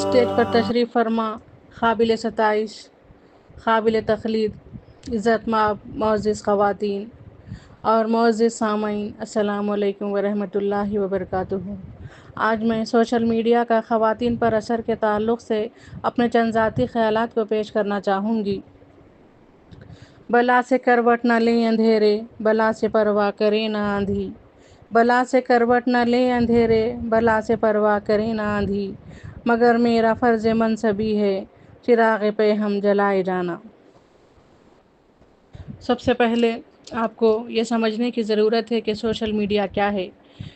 Stage پر تشریف فرما قابل ستائش، قابل تقلید، عزت مآب معزز خواتین اور معزز سامعین، السلام علیکم ورحمۃ اللہ وبرکاتہ۔ آج میں سوشل میڈیا کا خواتین پر اثر کے تعلق سے اپنے چند ذاتی خیالات کو پیش کرنا چاہوں گی۔ بلا سے کروٹ نہ لیں اندھیرے، بلا سے پرواہ کرے نہ آندھی، بلا سے کروٹ نہ لیں اندھیرے، بلا سے پرواہ کرے نہ آندھی، مگر میرا فرض منصبی ہے چراغ پہ ہم جلائے جانا۔ سب سے پہلے آپ کو یہ سمجھنے کی ضرورت ہے کہ سوشل میڈیا کیا ہے۔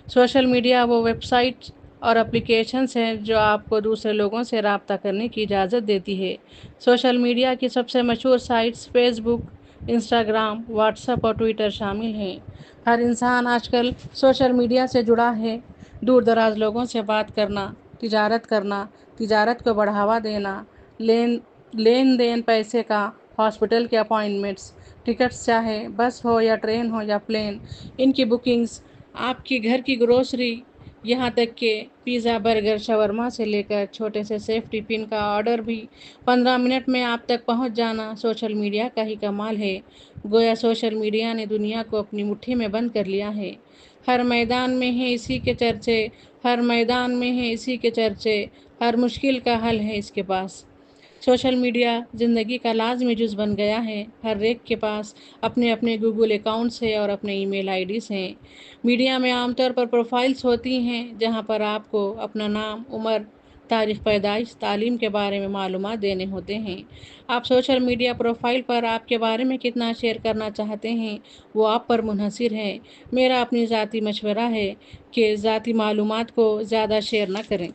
سوشل میڈیا وہ ویب سائٹ اور اپلیکیشنز ہیں جو آپ کو دوسرے لوگوں سے رابطہ کرنے کی اجازت دیتی ہے۔ سوشل میڈیا کی سب سے مشہور سائٹس فیس بک، انسٹاگرام، واٹس ایپ اور ٹویٹر شامل ہیں۔ ہر انسان آج کل سوشل میڈیا سے جڑا ہے۔ دور دراز لوگوں سے بات کرنا، تجارت کو بڑھاوا دینا، لین دین پیسے کا، ہاسپٹل کے اپائنٹمنٹس، ٹکٹس چاہے بس ہو یا ٹرین ہو یا پلین، ان کی بکنگز، آپ کی گھر کی گروسری، یہاں تک کہ پیزا، برگر، شاورما سے لے کر چھوٹے سے سیف ٹفن کا آرڈر بھی 15 منٹ میں آپ تک پہنچ جانا سوشل میڈیا کا ہی کمال ہے۔ گویا سوشل میڈیا نے دنیا کو اپنی مٹھی میں بند کر لیا ہے۔ ہر میدان میں ہے اسی کے چرچے، ہر مشکل کا حل ہے اس کے پاس۔ سوشل میڈیا زندگی کا لازمی جز بن گیا ہے۔ ہر ایک کے پاس اپنے گوگل اکاؤنٹس ہیں اور اپنے ای میل آئی ڈیز ہیں۔ میڈیا میں عام طور پر پروفائلز ہوتی ہیں جہاں پر آپ کو اپنا نام، عمر، تاریخ پیدائش، تعلیم کے بارے میں معلومات دینے ہوتے ہیں۔ آپ سوشل میڈیا پروفائل پر آپ کے بارے میں کتنا شیئر کرنا چاہتے ہیں وہ آپ پر منحصر ہے۔ میرا اپنی ذاتی مشورہ ہے کہ ذاتی معلومات کو زیادہ شیئر نہ کریں۔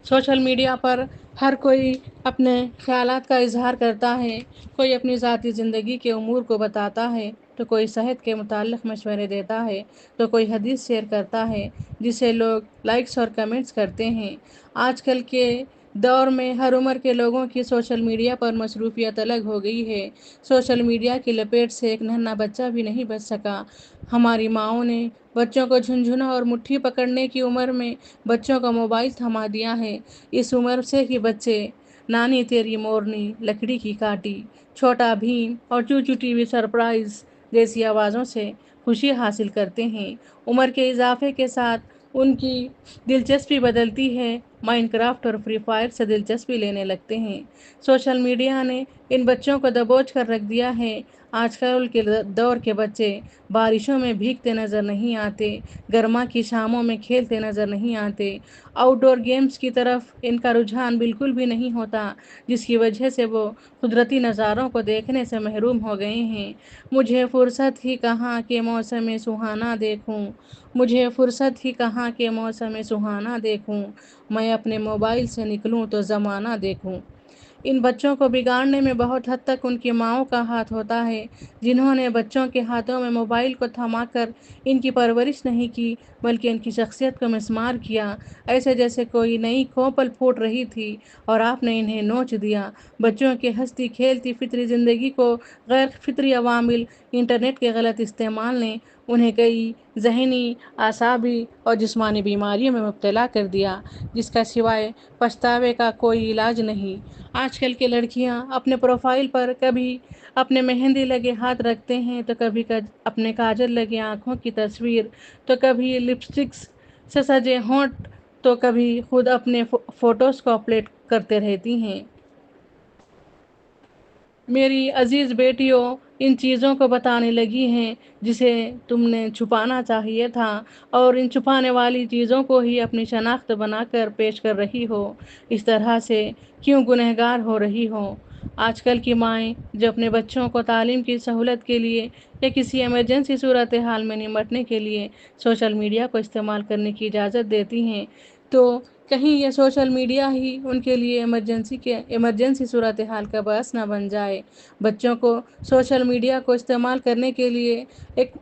سوشل میڈیا پر ہر کوئی اپنے خیالات کا اظہار کرتا ہے۔ کوئی اپنی ذاتی زندگی کے امور کو بتاتا ہے، تو کوئی صحت کے متعلق مشورے دیتا ہے، تو کوئی حدیث شیئر کرتا ہے جسے لوگ لائکس اور کمنٹس کرتے ہیں۔ آج کل کے دور میں ہر عمر کے لوگوں کی سوشل میڈیا پر مصروفیت الگ ہو گئی ہے۔ سوشل میڈیا کی لپیٹ سے ایک ننھا بچہ بھی نہیں بچ سکا۔ ہماری ماؤں نے بچوں کو جھنجھنا اور مٹھی پکڑنے کی عمر میں بچوں کو موبائل تھما دیا ہے۔ اس عمر سے ہی بچے نانی تیری مورنی، لکڑی کی کاٹی، چھوٹا بھیم اور چوچو ٹی وی سرپرائز جیسی آوازوں سے خوشی حاصل کرتے ہیں۔ عمر کے اضافے کے ساتھ ان کی دلچسپی بدلتی ہے۔ مائنڈ کرافٹ اور فری فائر سے دلچسپی لینے لگتے ہیں۔ سوشل میڈیا نے ان بچوں کو دبوچ کر رکھ دیا ہے۔ آج کل کے دور کے بچے بارشوں میں بھیگتے نظر نہیں آتے، گرما کی شاموں میں کھیلتے نظر نہیں آتے، آؤٹ ڈور گیمز کی طرف ان کا رجحان بالکل بھی نہیں ہوتا، جس کی وجہ سے وہ قدرتی نظاروں کو دیکھنے سے محروم ہو گئے ہیں۔ مجھے فرصت ہی کہاں کہ موسم سہانا دیکھوں، میں اپنے موبائل سے نکلوں تو زمانہ دیکھوں۔ ان بچوں کو بگاڑنے میں بہت حد تک ان کی ماؤں کا ہاتھ ہوتا ہے، جنہوں نے بچوں کے ہاتھوں میں موبائل کو تھما کر ان کی پرورش نہیں کی بلکہ ان کی شخصیت کو مسمار کیا، ایسے جیسے کوئی نئی کھوپل پھوٹ رہی تھی اور آپ نے انہیں نوچ دیا۔ بچوں کی ہنستی کھیلتی فطری زندگی کو غیر فطری عوامل، انٹرنیٹ کے غلط استعمال نے انہیں کئی ذہنی، اعصابی اور جسمانی بیماریوں میں مبتلا کر دیا، جس کا سوائے پچھتاوے کا کوئی علاج نہیں۔ آج کل کی لڑکیاں اپنے پروفائل پر کبھی اپنے مہندی لگے ہاتھ رکھتے ہیں، تو کبھی اپنے کاجل لگے آنکھوں کی تصویر، تو کبھی لپسٹکس سے سجے ہونٹ، تو کبھی خود اپنے فوٹوز کو اپلوڈ کرتے رہتی ہیں۔ میری عزیز بیٹیوں، ان چیزوں کو بتانے لگی ہیں جسے تم نے چھپانا چاہیے تھا، اور ان چھپانے والی چیزوں کو ہی اپنی شناخت بنا کر پیش کر رہی ہو۔ اس طرح سے کیوں گنہگار ہو رہی ہو؟ آج کل کی مائیں جو اپنے بچوں کو تعلیم کی سہولت کے لیے یا کسی ایمرجنسی صورتحال میں نمٹنے کے لیے سوشل میڈیا کو استعمال کرنے کی اجازت دیتی ہیں، تو کہیں یہ سوشل میڈیا ہی ان کے لیے ایمرجنسی صورتحال کا باعث نہ بن جائے۔ بچوں کو سوشل میڈیا کو استعمال کرنے کے لیے ایک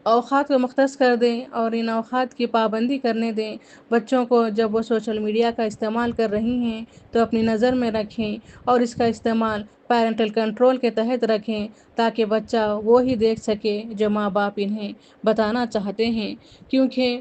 اوقات کو مختص کر دیں اور ان اوقات کی پابندی کرنے دیں۔ بچوں کو جب وہ سوشل میڈیا کا استعمال کر رہی ہیں تو اپنی نظر میں رکھیں اور اس کا استعمال پیرنٹل کنٹرول کے تحت رکھیں، تاکہ بچہ وہی دیکھ سکے جو ماں باپ انہیں بتانا چاہتے ہیں، کیونکہ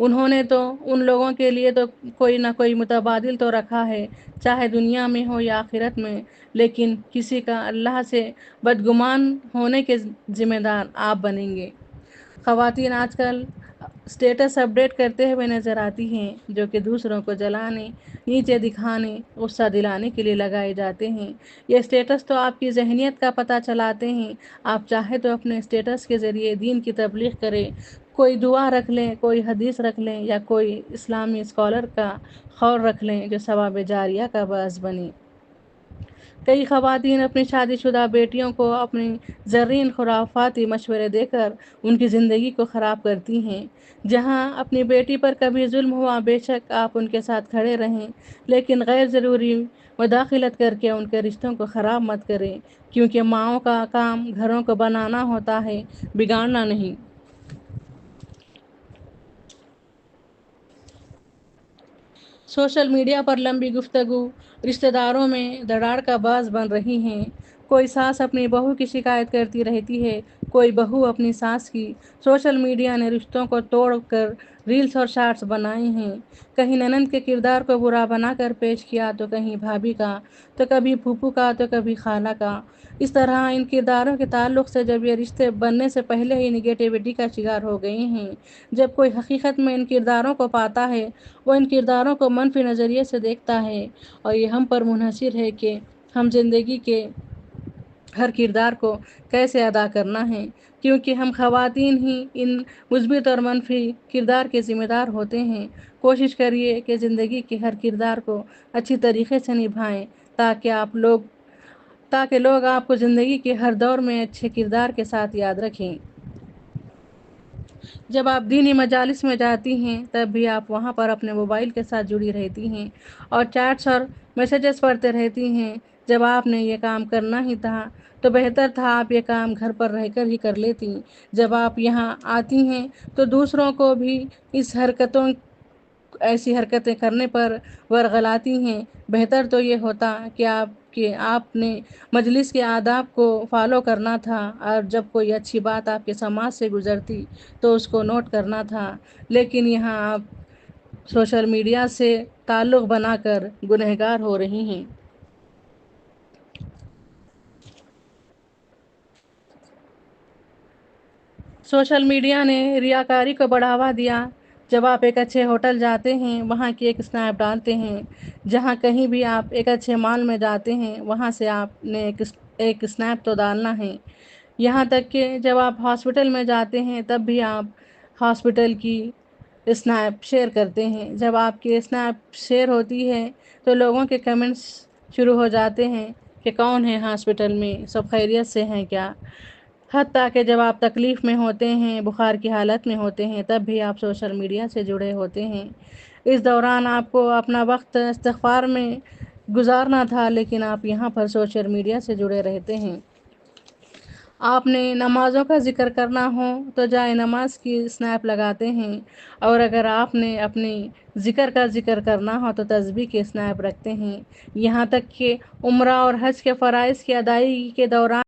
انہوں نے تو ان لوگوں کے لیے تو کوئی نہ کوئی متبادل تو رکھا ہے، چاہے دنیا میں ہو یا آخرت میں، لیکن کسی کا اللہ سے بدگمان ہونے کے ذمہ دار آپ بنیں گے۔ خواتین آج کل اسٹیٹس اپڈیٹ کرتے ہوئے نظر آتی ہیں، جو کہ دوسروں کو جلانے، نیچے دکھانے، غصہ دلانے کے لیے لگائے جاتے ہیں۔ یہ اسٹیٹس تو آپ کی ذہنیت کا پتہ چلاتے ہیں۔ آپ چاہے تو اپنے اسٹیٹس کے ذریعے دین کی تبلیغ کریں، کوئی دعا رکھ لیں، کوئی حدیث رکھ لیں، یا کوئی اسلامی اسکالر کا قول رکھ لیں جو ثواب جاریہ کا باعث بنے۔ کئی خواتین اپنی شادی شدہ بیٹیوں کو اپنی زرعین خرافاتی مشورے دے کر ان کی زندگی کو خراب کرتی ہیں۔ جہاں اپنی بیٹی پر کبھی ظلم ہوا، بے شک آپ ان کے ساتھ کھڑے رہیں، لیکن غیر ضروری مداخلت کر کے ان کے رشتوں کو خراب مت کریں، کیونکہ ماؤں کا کام گھروں کو بنانا ہوتا ہے، بگاڑنا نہیں۔ سوشل میڈیا پر لمبی گفتگو رشتہ داروں میں دراڑ کا باعث بن رہی ہیں۔ کوئی ساس اپنی بہو کی شکایت کرتی رہتی ہے، کوئی بہو اپنی ساس کی۔ سوشل میڈیا نے رشتوں کو توڑ کر ریلز اور شارٹس بنائے ہیں۔ کہیں ننند کے کردار کو برا بنا کر پیش کیا، تو کہیں بھابھی کا، تو کبھی پھوپھو کا، تو کبھی خالہ کا۔ اس طرح ان کرداروں کے تعلق سے جب یہ رشتے بننے سے پہلے ہی نگیٹیوٹی کا شکار ہو گئے ہیں، جب کوئی حقیقت میں ان کرداروں کو پاتا ہے، وہ ان کرداروں کو منفی نظریے سے دیکھتا ہے، اور یہ ہم پر منحصر ہے کہ ہم زندگی کے ہر کردار کو کیسے ادا کرنا ہے، کیونکہ ہم خواتین ہی ان مثبت اور منفی کردار کے ذمہ دار ہوتے ہیں۔ کوشش کریے کہ زندگی کے ہر کردار کو اچھی طریقے سے نبھائیں، تاکہ لوگ آپ کو زندگی کے ہر دور میں اچھے کردار کے ساتھ یاد رکھیں۔ جب آپ دینی مجالس میں جاتی ہیں، تب بھی آپ وہاں پر اپنے موبائل کے ساتھ جڑی رہتی ہیں اور چیٹس اور میسیجز پڑھتے رہتی ہیں۔ جب آپ نے یہ کام کرنا ہی تھا، تو بہتر تھا آپ یہ کام گھر پر رہ کر ہی کر لیتی۔ جب آپ یہاں آتی ہیں تو دوسروں کو بھی ایسی حرکتیں کرنے پر ورغلاتی ہیں۔ بہتر تو یہ ہوتا کہ آپ نے مجلس کے آداب کو فالو کرنا تھا، اور جب کوئی اچھی بات آپ کے سماج سے گزرتی تو اس کو نوٹ کرنا تھا، لیکن یہاں آپ سوشل میڈیا سے تعلق بنا کر گنہگار ہو رہی ہیں۔ سوشل میڈیا نے ریاکاری کو بڑھاوا دیا۔ جب آپ ایک اچھے ہوٹل جاتے ہیں، وہاں کی ایک اسنیپ ڈالتے ہیں۔ جہاں کہیں بھی آپ ایک اچھے مال میں جاتے ہیں، وہاں سے آپ نے ایک اسنیپ تو ڈالنا ہے۔ یہاں تک کہ جب آپ ہاسپٹل میں جاتے ہیں، تب بھی آپ ہاسپٹل کی اسنیپ شیئر کرتے ہیں۔ جب آپ کی اسنیپ شیئر ہوتی ہے تو لوگوں کے کمنٹس شروع ہو جاتے ہیں کہ کون ہے ہاسپٹل میں، سب خیریت سے ہیں کیا؟ حتیٰ کہ جب آپ تکلیف میں ہوتے ہیں، بخار کی حالت میں ہوتے ہیں، تب بھی آپ سوشل میڈیا سے جڑے ہوتے ہیں۔ اس دوران آپ کو اپنا وقت استغفار میں گزارنا تھا، لیکن آپ یہاں پر سوشل میڈیا سے جڑے رہتے ہیں۔ آپ نے نمازوں کا ذکر کرنا ہو تو جائے نماز کی اسنیپ لگاتے ہیں، اور اگر آپ نے اپنی ذکر کا ذکر کرنا ہو تو تسبیح کی اسنیپ رکھتے ہیں۔ یہاں تک کہ عمرہ اور حج کے فرائض کی ادائیگی کے دوران